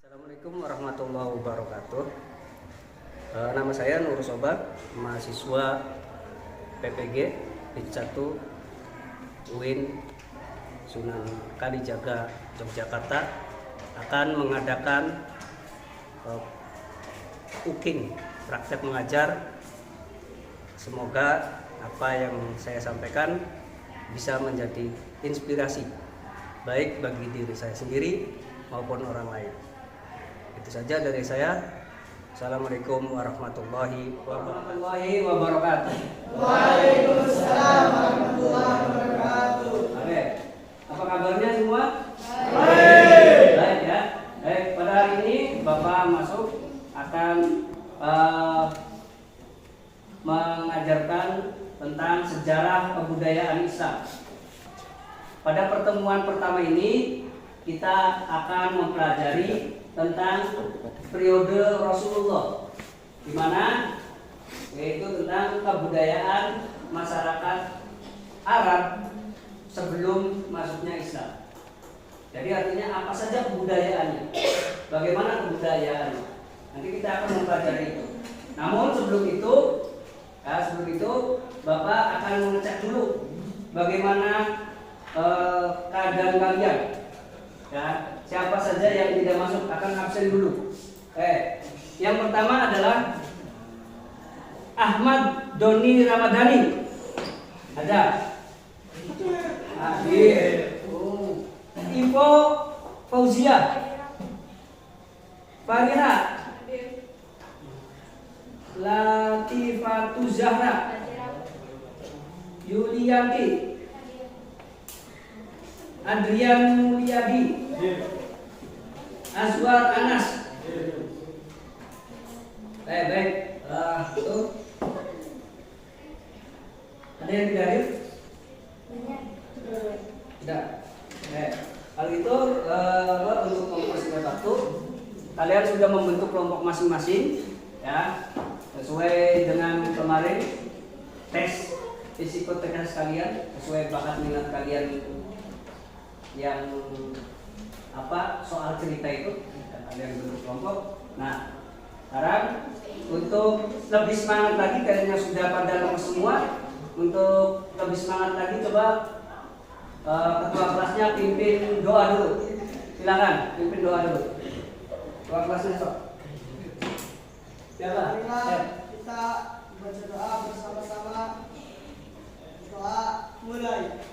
Assalamualaikum warahmatullahi wabarakatuh. Nama saya Nur Sobat, mahasiswa PPG PIT 1 UIN Sunan Kalijaga, Yogyakarta, akan mengadakan UKIN, praktek mengajar. Semoga apa yang saya sampaikan bisa menjadi inspirasi baik bagi diri saya sendiri maupun orang lain. Itu saja dari saya. Assalamualaikum warahmatullahi wabarakatuh. Waalaikumsalam warahmatullahi wabarakatuh. Oke, apa kabarnya semua? Baik. Baik ya. Baik, pada hari ini Bapak masuk akan mengajarkan tentang sejarah kebudayaan Islam. Pada pertemuan pertama ini kita akan mempelajari tentang periode Rasulullah, di mana yaitu tentang kebudayaan masyarakat Arab sebelum masuknya Islam. Jadi artinya apa saja kebudayaannya, bagaimana kebudayaannya. Nanti kita akan mempelajari itu. Namun sebelum itu Bapak akan mengecek dulu bagaimana keadaan kalian. Ya, siapa saja yang tidak masuk akan absen dulu. Yang pertama adalah Ahmad Doni Ramadhani. Ada? Hadir. Ivo Fauzia. Fariha. Latifatu Zahra. Yulianti. Adrian Mulyadi. Azwar Anas. Baik. Itu. Ada yang tidak hadir? Tidak. Kalau itu untuk mempersingkat waktu, kalian sudah membentuk kelompok masing-masing, ya, sesuai dengan kemarin tes psikoteknis kalian, sesuai bakat minat kalian yang soal cerita itu, kalian bentuk kelompok. Nah, sekarang untuk lebih semangat lagi, kayaknya sudah pada lemes semua. Untuk lebih semangat lagi, coba ketua kelasnya pimpin doa dulu. Silakan pimpin doa dulu. Ketua kelasnya sok. Siapa? Kita baca doa bersama-sama. Doa mulai.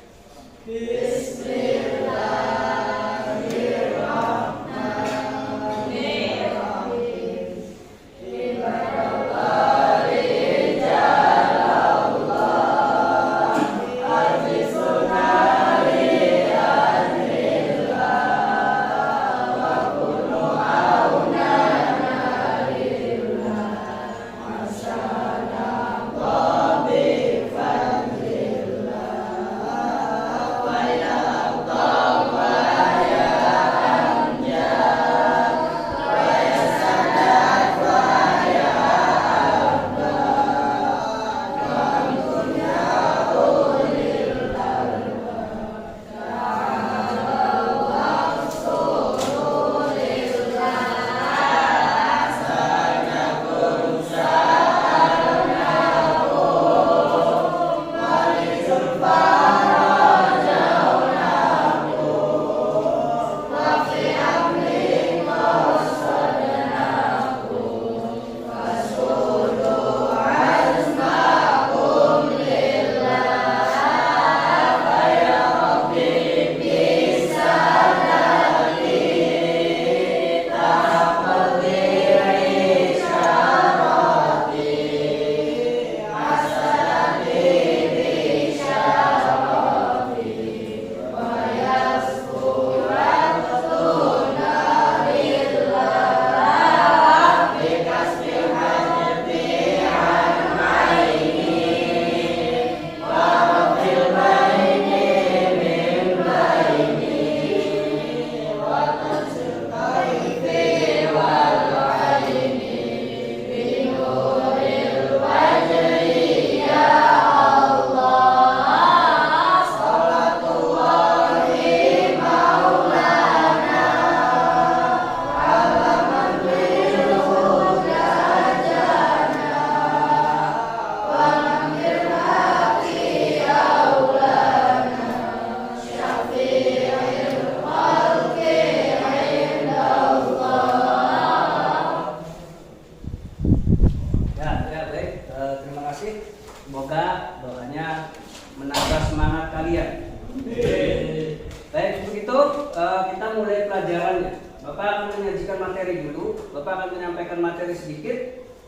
pelajarannya. Bapak akan menyajikan materi dulu, Bapak akan menyampaikan materi sedikit,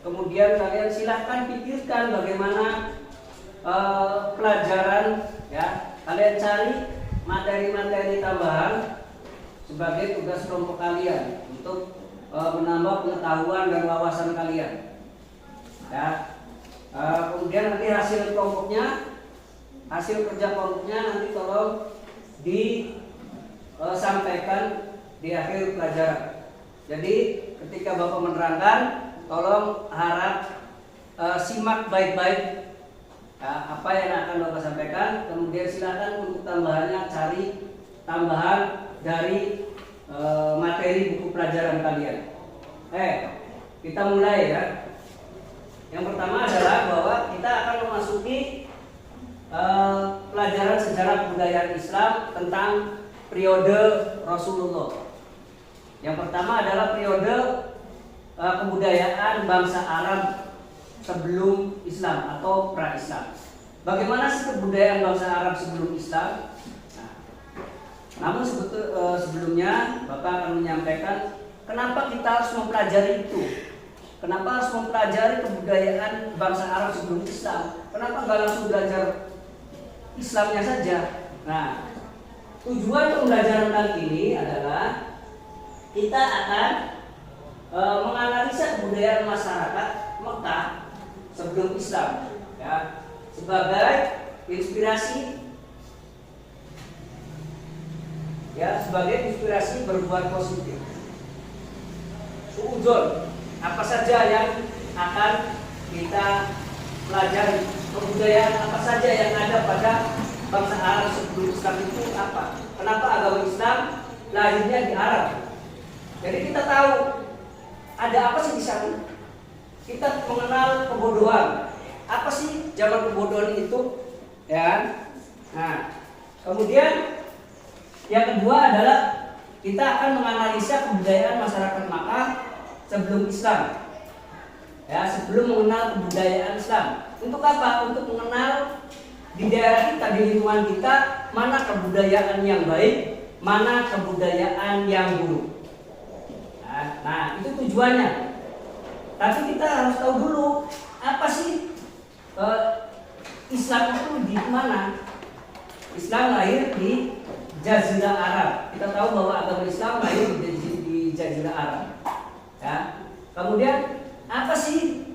kemudian kalian silahkan pikirkan bagaimana pelajaran, ya. Kalian cari materi-materi tambahan sebagai tugas kelompok kalian untuk menambah pengetahuan dan wawasan kalian. Ya. Kemudian nanti hasil kerja kelompoknya nanti tolong disampaikan di akhir pelajaran. Jadi ketika Bapak menerangkan, tolong harap simak baik-baik apa yang akan Bapak sampaikan. Kemudian silakan untuk tambahannya cari tambahan dari materi buku pelajaran kalian. Kita mulai ya. Yang pertama adalah bahwa kita akan memasuki pelajaran sejarah kebudayaan Islam tentang periode Rasulullah. Yang pertama adalah periode kebudayaan bangsa Arab sebelum Islam atau pra-Islam. Bagaimana sih kebudayaan bangsa Arab sebelum Islam? Namun sebelumnya Bapak akan menyampaikan kenapa kita harus mempelajari itu. Kenapa harus mempelajari kebudayaan bangsa Arab sebelum Islam? Kenapa nggak langsung belajar Islamnya saja? Nah, tujuan pembelajaran kali ini adalah kita akan menganalisa kebudayaan masyarakat Mekah sebelum Islam, ya, sebagai inspirasi, ya, sebagai inspirasi berbuat positif. Suudzon, apa saja yang akan kita pelajari, kebudayaan apa saja yang ada pada bangsa Arab sebelum Islam itu apa? Kenapa agama Islam lahirnya di Arab? Jadi kita tahu ada apa sih di sana? Kita mengenal kebodohan. Apa sih zaman kebodohan itu? Ya. Nah, kemudian yang kedua adalah kita akan menganalisa kebudayaan masyarakat Makkah sebelum Islam. Ya, sebelum mengenal kebudayaan Islam. Untuk apa? Untuk mengenal di daerah kita, di lingkungan kita, mana kebudayaan yang baik, mana kebudayaan yang buruk. Nah, itu tujuannya. Tapi kita harus tahu dulu apa sih Islam itu di mana? Islam lahir di Jazirah Arab. Kita tahu bahwa agama Islam lahir di Jazirah Arab. Ya. Kemudian apa sih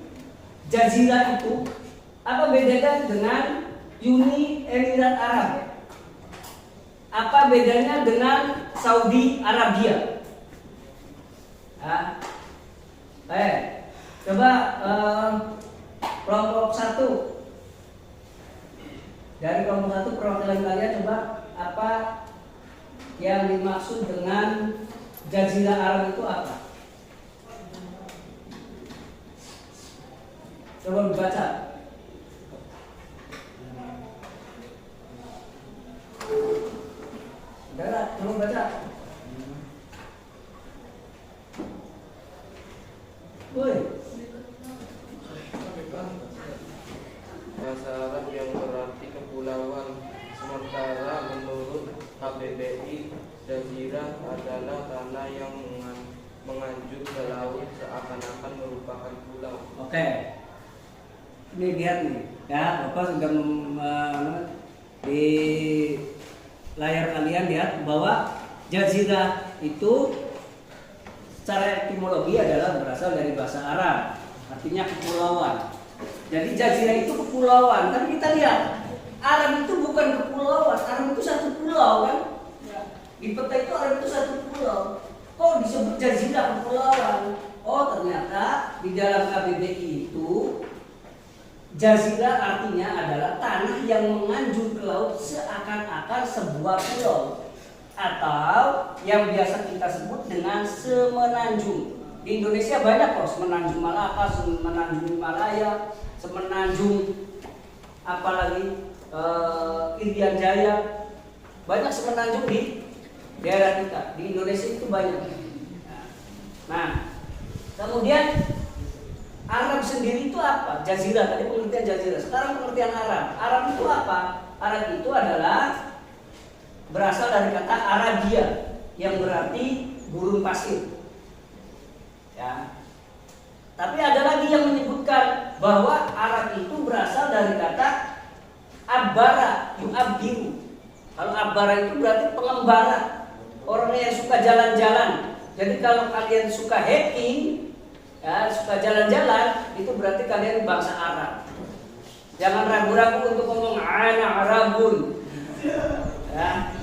Jazirah itu? Apa bedanya dengan Uni Emirat Arab? Apa bedanya dengan Saudi Arabia? Coba kelompok 1, dari kelompok 1 perwakilan kalian coba apa yang dimaksud dengan Jazirah Arab itu apa? Coba dibaca. Udah, coba baca. Woi. Bahasa Arab yang berarti kepulauan. Sementara menurut KBBI, Jazirah adalah tanah yang menganjur ke laut seakan-akan merupakan pulau. Oke. Ini lihat nih, ya, Bapak sudah di layar kalian lihat bahwa Jazirah itu secara etimologi adalah berasal dari bahasa Arab, artinya kepulauan. Jadi Jazirah itu kepulauan. Tapi kita lihat, Arab itu bukan kepulauan, Arab itu satu pulau kan? Di peta itu Arab itu satu pulau. Kok disebut Jazirah kepulauan? Oh, ternyata di dalam KBBI itu Jazirah artinya adalah tanah yang menganjur ke laut seakan-akan sebuah pulau, atau yang biasa kita sebut dengan semenanjung. Di Indonesia banyak loh, semenanjung Malaka, semenanjung Himalaya, semenanjung apalagi Irian Jaya. Banyak semenanjung di daerah kita. Di Indonesia itu banyak. Nah, kemudian Arab sendiri itu apa? Jazirah, tadi pengertian Jazirah. Sekarang pengertian Arab. Arab itu apa? Arab itu adalah berasal dari kata Arabia yang berarti gurun pasir. Ya. Tapi ada lagi yang menyebutkan bahwa Arab itu berasal dari kata abbara, yu'abbiru. Kalau abbara itu berarti pengembara, orang yang suka jalan-jalan. Jadi kalau kalian suka hiking, ya, suka jalan-jalan, itu berarti kalian bangsa Arab. Jangan ragu-ragu untuk ngomong ana Arabun. Ya.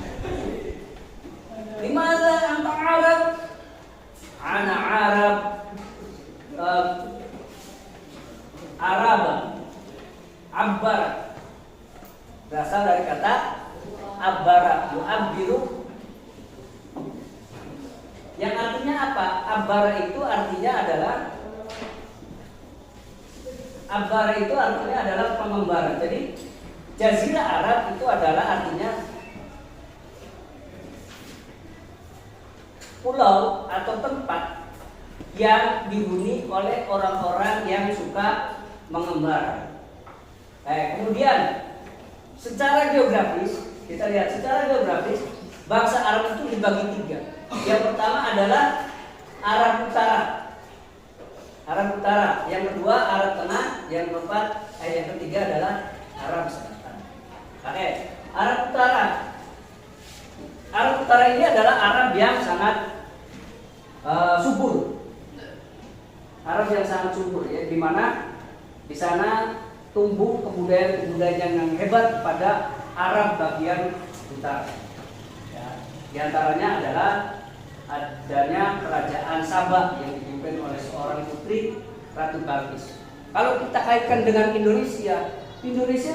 Dimana anta Arab? Ana Arab. Arab, abbar, berasal dari kata abbara, yu'abbiru, yang artinya apa? Abbara itu artinya adalah pengembara. Jadi Jazirah Arab itu adalah artinya pulau atau tempat yang dihuni oleh orang-orang yang suka mengembara. Kemudian secara geografis, kita lihat secara geografis bangsa Arab itu dibagi tiga. Yang pertama adalah Arab Utara, yang kedua Arab Tengah, yang ketiga adalah Arab Selatan. Arab Utara. Arab Utara ini adalah Arab yang sangat subur. Arab yang sangat subur, ya, di mana di sana tumbuh kebudayaan yang hebat pada Arab bagian utara. Ya, di antaranya adalah adanya kerajaan Sabah yang dipimpin oleh seorang putri Ratu Balqis. Kalau kita kaitkan dengan Indonesia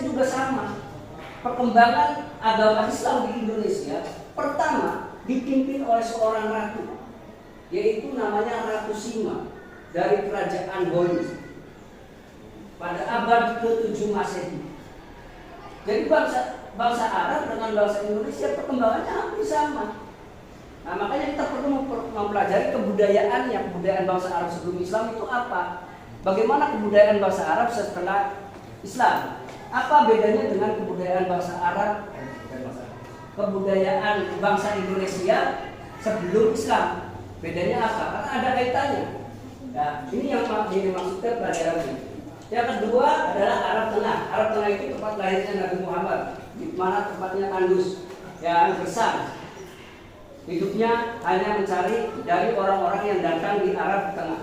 juga sama. Perkembangan agama Islam di Indonesia pertama dipimpin oleh seorang ratu, yaitu namanya Ratu Sima dari kerajaan Boni pada abad ke-7 Masehi. Jadi bangsa Arab dengan bangsa Indonesia perkembangannya hampir sama. Nah, makanya kita perlu mempelajari kebudayaan bangsa Arab sebelum Islam itu apa? Bagaimana kebudayaan bangsa Arab setelah Islam? Apa bedanya dengan kebudayaan bangsa Arab? Kebudayaan bangsa Indonesia sebelum Islam. Bedanya apa? Karena ada kaitannya. Nah, ini yang dimaksudkan pelajaran ini. Yang kedua adalah Arab Tengah. Arab Tengah itu tempat lahirnya Nabi Muhammad, di mana tempatnya tandus, yang gersang. Hidupnya hanya mencari dari orang-orang yang datang di Arab Tengah.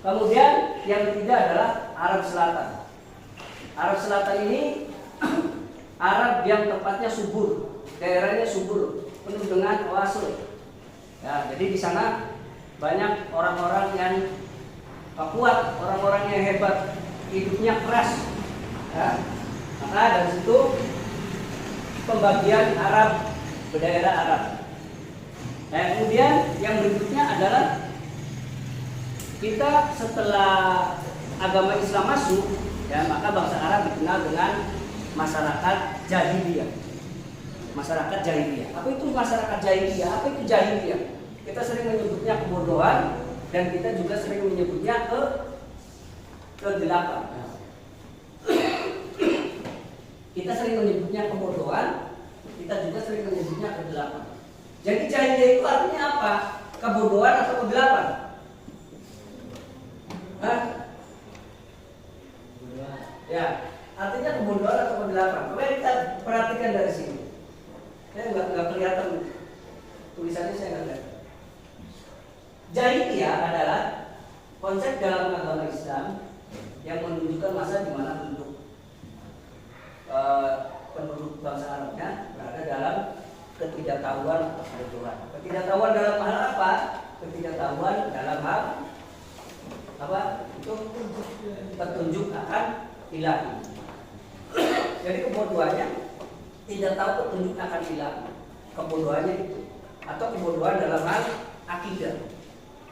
Kemudian yang ketiga adalah Arab Selatan. Arab Selatan ini Arab yang tempatnya subur, daerahnya subur, penuh dengan oase. Ya, jadi di sana banyak orang-orang yang kuat, orang-orang yang hebat, hidupnya keras. Ya. Maka dari situ pembagian Arab, berdaerah Arab. Nah, kemudian yang berikutnya adalah kita setelah agama Islam masuk, ya, maka bangsa Arab dikenal dengan masyarakat jahiliyah. Masyarakat jahiliyah. Apa itu masyarakat jahiliyah? Apa itu jahiliyah? Kita sering menyebutnya kebodohan dan kita juga sering menyebutnya kegelapan. Kita sering menyebutnya kebodohan, kita juga sering menyebutnya kegelapan. Jadi jahiliyah itu artinya apa? Kebodohan atau kegelapan? Hah? Ya, artinya kebodohan atau kegelapan. Coba kita perhatikan dari sini. Saya nggak kelihatan tulisannya, saya nggak lihat. Jahiliyah adalah konsep dalam agama Islam yang menunjukkan masa di mana penduduk bangsa Arabnya berada dalam ketidaktahuan atau kebodohan. Ketidaktahuan dalam hal apa? Ketidaktahuan dalam hal apa? Itu petunjuk akan ilahi. Jadi kebodohannya tidak tahu petunjuk akan ilahi. Kebodohannya itu, atau kebodohan dalam hal akidah.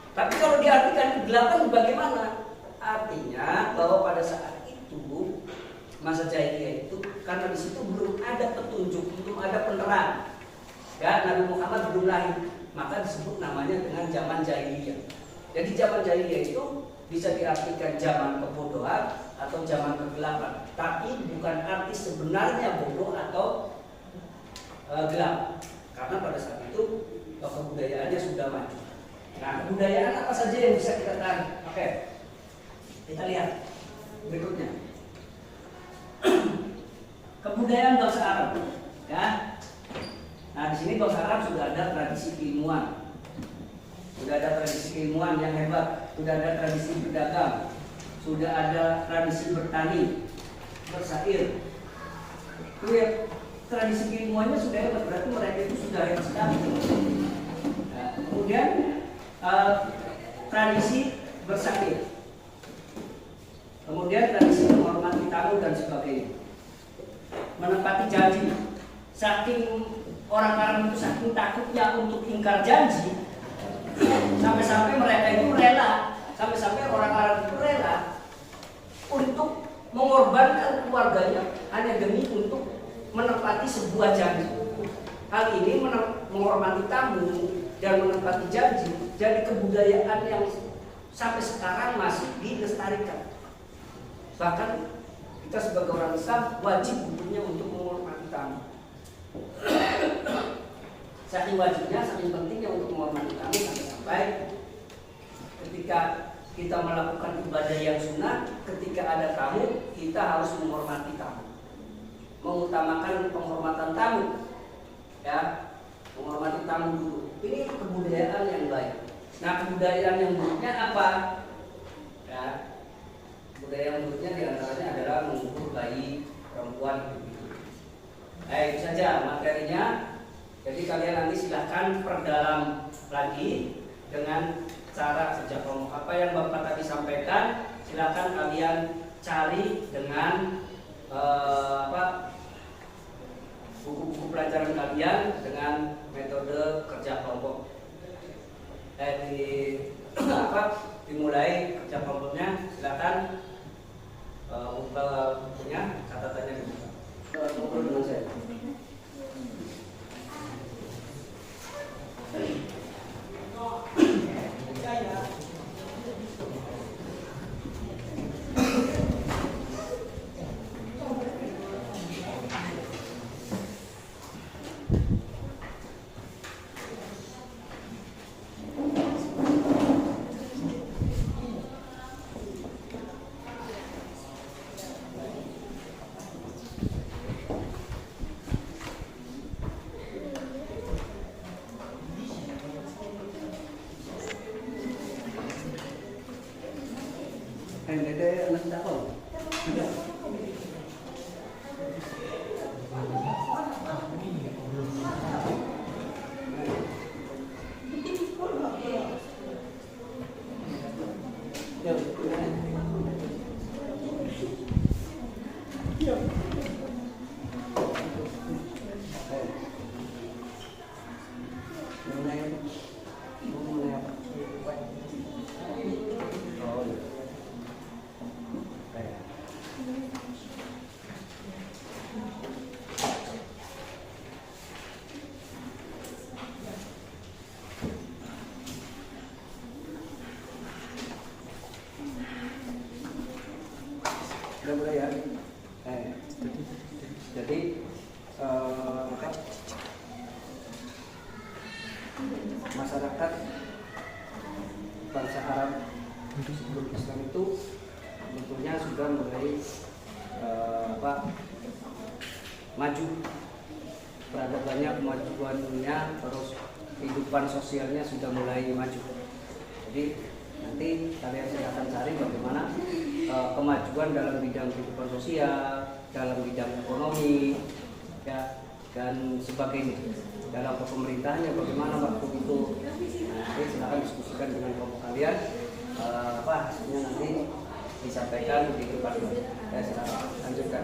Tapi kalau diartikan kegelapan bagaimana? Artinya bahwa pada saat itu masa jahiliyah itu karena di situ belum ada petunjuk, belum ada penerang. Ya, Nabi Muhammad belum lahir, maka disebut namanya dengan zaman jahiliyah. Jadi zaman jahiliyah itu bisa diartikan zaman kebodohan atau zaman kegelapan. Tapi bukan arti sebenarnya bodoh atau gelap. Karena pada saat itu kebudayaannya sudah maju. yang bisa kita tarik? Oke, kita lihat berikutnya. Kebudayaan bangsa Arab, ya. Nah, di sini bangsa Arab sudah ada tradisi keilmuan, yang hebat, sudah ada tradisi berdagang, sudah ada tradisi bertani, bersair. Tradisi keilmuannya sudah hebat, berarti mereka itu sudah hebat sekali. Nah, kemudian tradisi bersair, kemudian tradisi menghormati tamu dan sebagainya, menepati janji. Saking orang Arab itu saking takutnya untuk ingkar janji, sampai-sampai mereka itu rela, sampai-sampai orang Arab itu rela untuk mengorbankan keluarganya hanya demi untuk menepati sebuah janji. Hal ini menghormati tamu dan menepati janji jadi kebudayaan yang sampai sekarang masih dilestarikan. Bahkan kita sebagai orang Islam wajib hukumnya untuk menghormati tamu. Saking wajibnya, saking pentingnya untuk menghormati tamu sampai ketika kita melakukan ibadah yang sunnah, ketika ada tamu kita harus menghormati tamu, mengutamakan penghormatan tamu, ya, menghormati tamu dulu. Ini kebudayaan yang baik. Nah, kebudayaan yang buruknya apa? Ya, budaya yang buruknya diantaranya adalah mengukur bayi perempuan. Itu saja materinya. Jadi kalian nanti silahkan perdalam lagi dengan cara kerja kelompok. Apa yang Bapak tadi sampaikan, silahkan kalian cari dengan buku-buku pelajaran kalian dengan metode kerja kelompok. Dimulai kerja kelompoknya, silakan buka bukunya, catatannya dibuka. Ngobrol dengan saya. Dede anak dakwah. Sudah mulai ya. Jadi masyarakat bangsa Arab sebelum Islam itu sebetulnya sudah mulai maju, peradabannya, kemajuannya, terus kehidupan sosialnya sudah mulai maju. Jadi nanti kalian silakan cari bagaimana kemajuan dalam bidang kehidupan sosial, dalam bidang ekonomi, ya, dan sebagainya. Dalam pemerintahannya bagaimana waktu itu. Nah, nanti silakan diskusikan dengan kelompok kalian. Hasilnya nanti disampaikan di depan. Ya, silakan lanjutkan.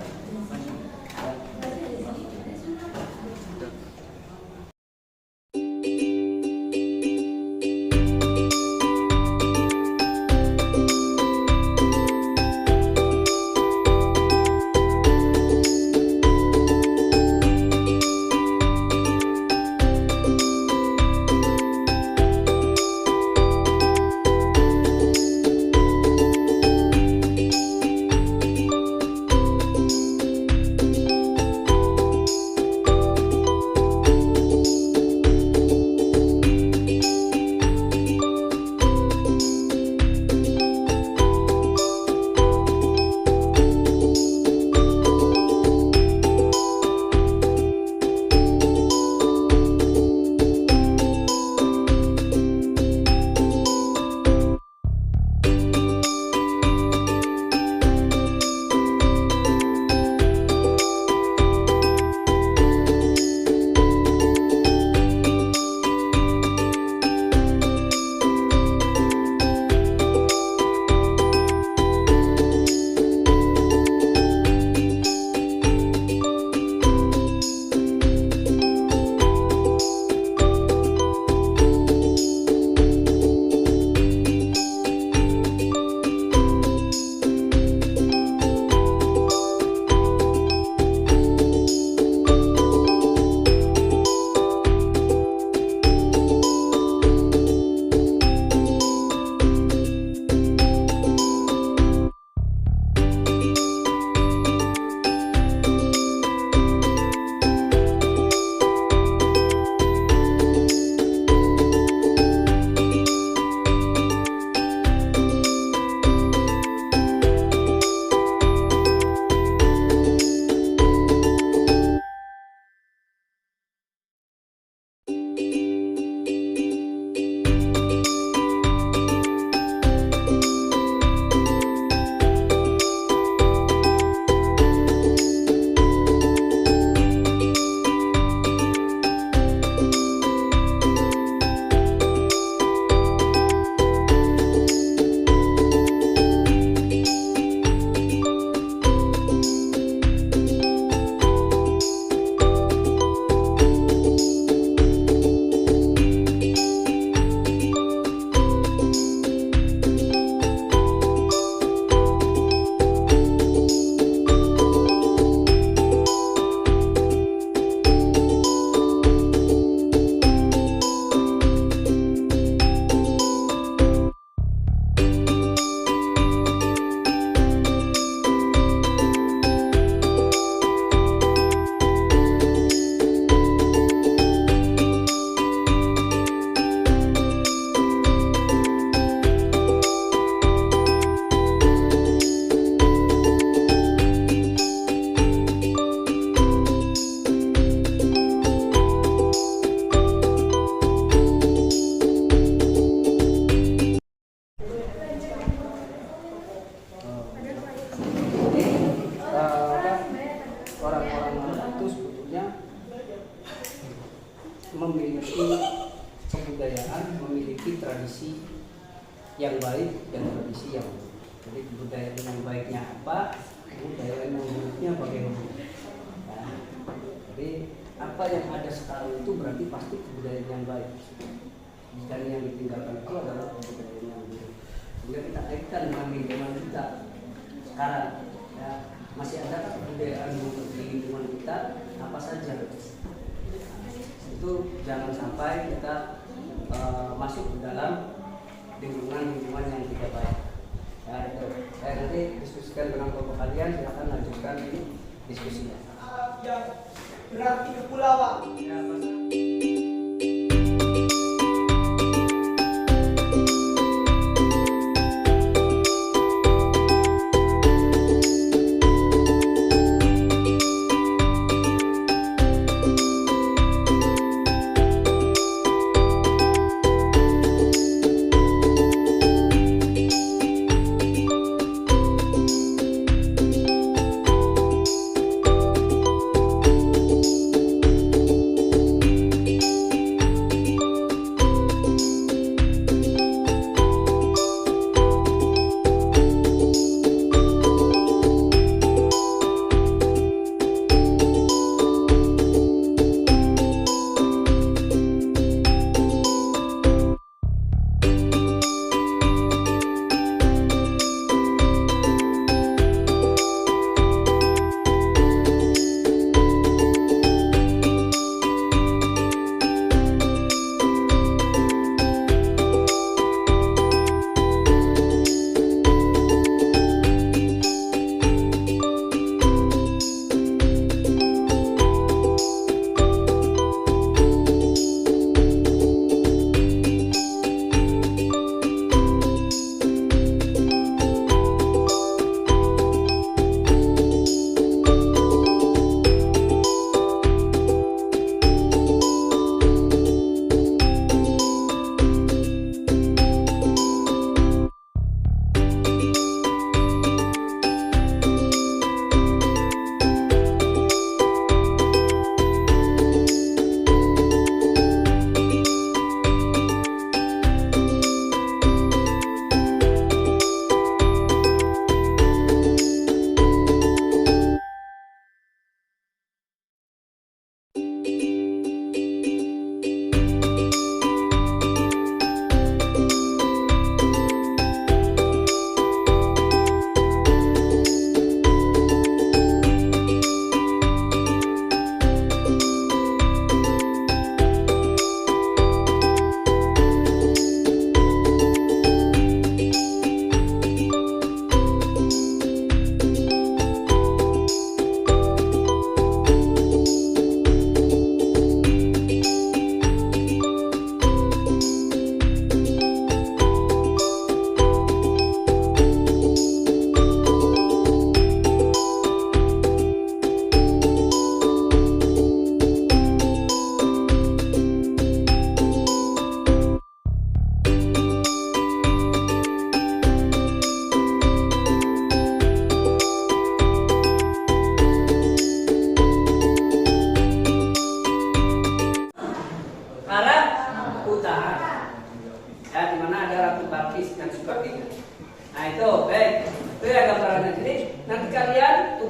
memiliki kebudayaan, memiliki tradisi yang baik dan tradisi yang buruk. Jadi kebudayaan yang baiknya apa, kebudayaan yang buruknya bagaimana. Ya. Jadi apa yang ada sekarang itu berarti pasti kebudayaan yang baik. Dan yang ditinggalkan itu adalah kebudayaan yang buruk. Sehingga kita kaitkan dengan lingkungan kita sekarang. Ya, masih ada kebudayaan buruk di lingkungan kita apa saja. Itu jangan sampai kita masuk ke dalam lingkungan yang tidak baik. Ya, itu. Saya nanti diskusikan dengan kelompok kalian, silakan lanjutkan ini diskusinya. Yang berarti kepulauan. Ya, Mas.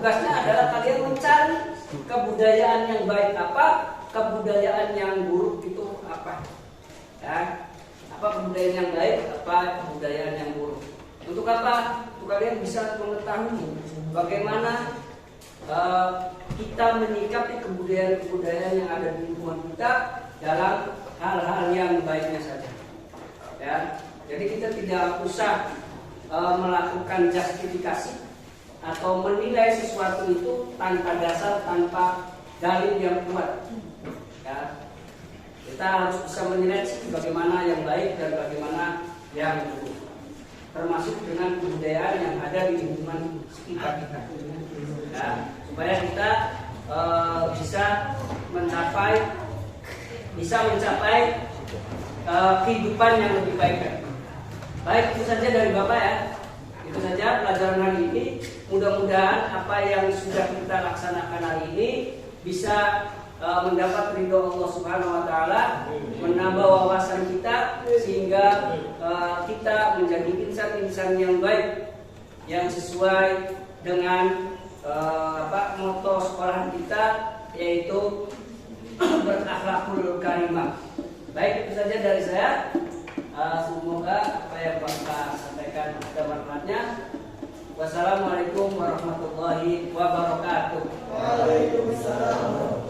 tugasnya adalah kalian mencari kebudayaan yang baik apa, kebudayaan yang buruk itu apa. Ya, apa kebudayaan yang baik, apa kebudayaan yang buruk. Untuk apa? Untuk kalian bisa mengetahui bagaimana kita menyikapi kebudayaan-kebudayaan yang ada di lingkungan kita dalam hal-hal yang baiknya saja. Ya, jadi kita tidak usah melakukan justifikasi atau menilai sesuatu itu tanpa dasar, tanpa dalil yang kuat. Ya, kita harus bisa menilai bagaimana yang baik dan bagaimana yang buruk, termasuk dengan kebudayaan yang ada di lingkungan sekitar kita. Ya, supaya kita bisa mencapai kehidupan yang lebih baik. Baik, itu saja dari Bapak ya. Itu saja pelajaran hari ini. Mudah-mudahan apa yang sudah kita laksanakan hari ini bisa mendapat ridho Allah Subhanahu wa taala, menambah wawasan kita sehingga kita menjadi insan-insan yang baik yang sesuai dengan moto sekolah kita, yaitu berakhlakul karimah. Baik, itu saja dari saya. Semoga apa yang Bapak sampaikan ada manfaatnya. Wassalamualaikum warahmatullahi wabarakatuh. Waalaikumsalam.